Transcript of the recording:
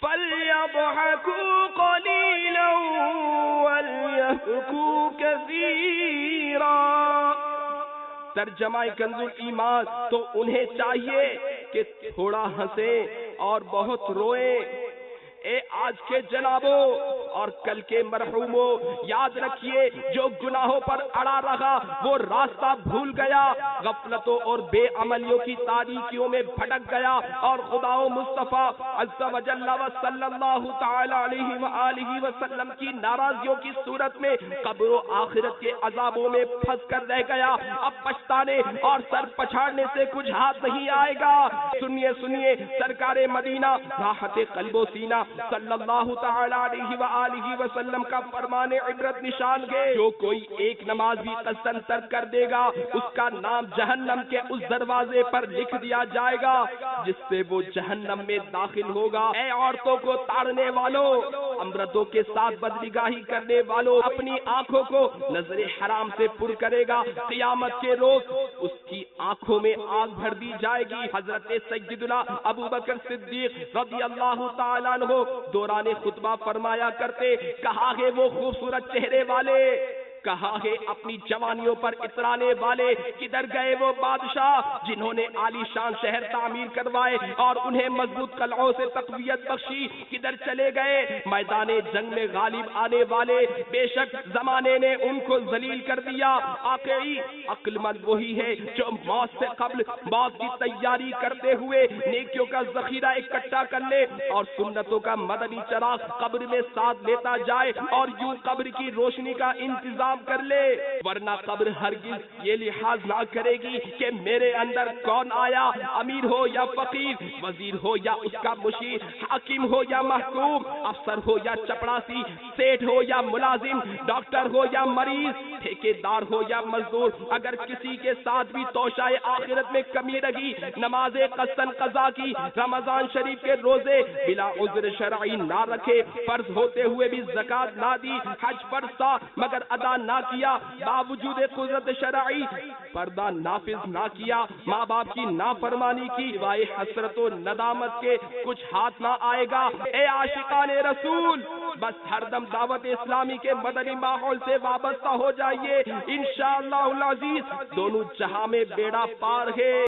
فَلْيَضْحَكُوا قَلِيلًا وَلْيَبْكُوا كَثِيرًا۔ ترجمہ کنز ایمان، تو انہیں چاہیے کہ تھوڑا ہنسیں اور بہت روئیں۔ اے آج کے جنابوں اور کل کے مرحوموں، یاد رکھیے جو گناہوں پر اڑا رہا وہ راستہ بھول گیا، غفلتوں اور بے عملیوں کی تاریکیوں میں بھٹک گیا، اور خدا و مصطفیٰ عز و جل و صلی اللہ تعالی علیہ وآلہ وسلم کی ناراضیوں کی صورت میں قبر و آخرت کے عذابوں میں پھنس کر رہ گیا۔ اب پچھتانے اور سر پچھاڑنے سے کچھ ہاتھ نہیں آئے گا۔ سنیے سنیے، سرکار مدینہ راحت قلب و سینہ صلی اللہ تعالی علیہ وآلہ وسلم کا فرمان عبرت نشان ہے، جو کوئی ایک نماز بھی قصداً ترک کر دے گا اس کا نام جہنم کے اس دروازے پر لکھ دیا جائے گا جس سے وہ جہنم میں داخل ہوگا۔ اے عورتوں کو تاڑنے والوں، امردوں کے ساتھ بدنگاہی کرنے والوں، اپنی آنکھوں کو نظر حرام سے پر کرے گا، قیامت کے روز اس کی آنکھوں میں آگ بھر دی جائے گی۔ حضرت سیدنا ابو بکر صدیق رضی اللہ تعالیٰ عنہ دوران خطبہ فرمایا کرتے، کہا ہے وہ خوبصورت چہرے والے، کہا ہے اپنی جوانیوں پر اترانے والے، کدھر گئے وہ بادشاہ جنہوں نے عالی شان شہر تعمیر کروائے اور انہیں مضبوط قلعوں سے تقویت بخشی، کدھر چلے گئے میدان جنگ میں غالب آنے والے؟ بے شک زمانے نے ان کو ذلیل کر دیا۔ واقعی عقل مند وہی ہے جو موت سے قبل موت کی تیاری کرتے ہوئے نیکیوں کا ذخیرہ اکٹھا کر لے اور سنتوں کا مدنی چراغ قبر میں ساتھ لیتا جائے اور یوں قبر کی روشنی کا انتظام کر لے، ورنہ قبر ہرگز یہ لحاظ نہ کرے گی کہ میرے اندر کون آیا، امیر ہو یا فقیر، وزیر ہو یا اس کا مشیر، حاکم ہو یا محکوم، افسر ہو یا چپڑاسی، سیٹھ ہو یا ملازم، ڈاکٹر ہو یا مریض، ٹھیکیدار ہو یا مزدور۔ اگر کسی کے ساتھ بھی توشائے آخرت میں کمی رہی، نماز قصداً قضا کی، رمضان شریف کے روزے بلا عذر شرعی نہ رکھے، فرض ہوتے ہوئے بھی زکوٰۃ نہ دی، حج فرض تھا مگر ادا نہ کیا، باوجود قدرت شرعی پردہ نافذ نہ کیا، ماں باپ کی نافرمانی کی، وائے حسرت و ندامت کے کچھ ہاتھ نہ آئے گا۔ اے عاشقان رسول، بس ہر دم دعوت اسلامی کے مدنی ماحول سے وابستہ ہو جائیے، انشاءاللہ العزیز دونوں جہاں میں بیڑا پار ہے۔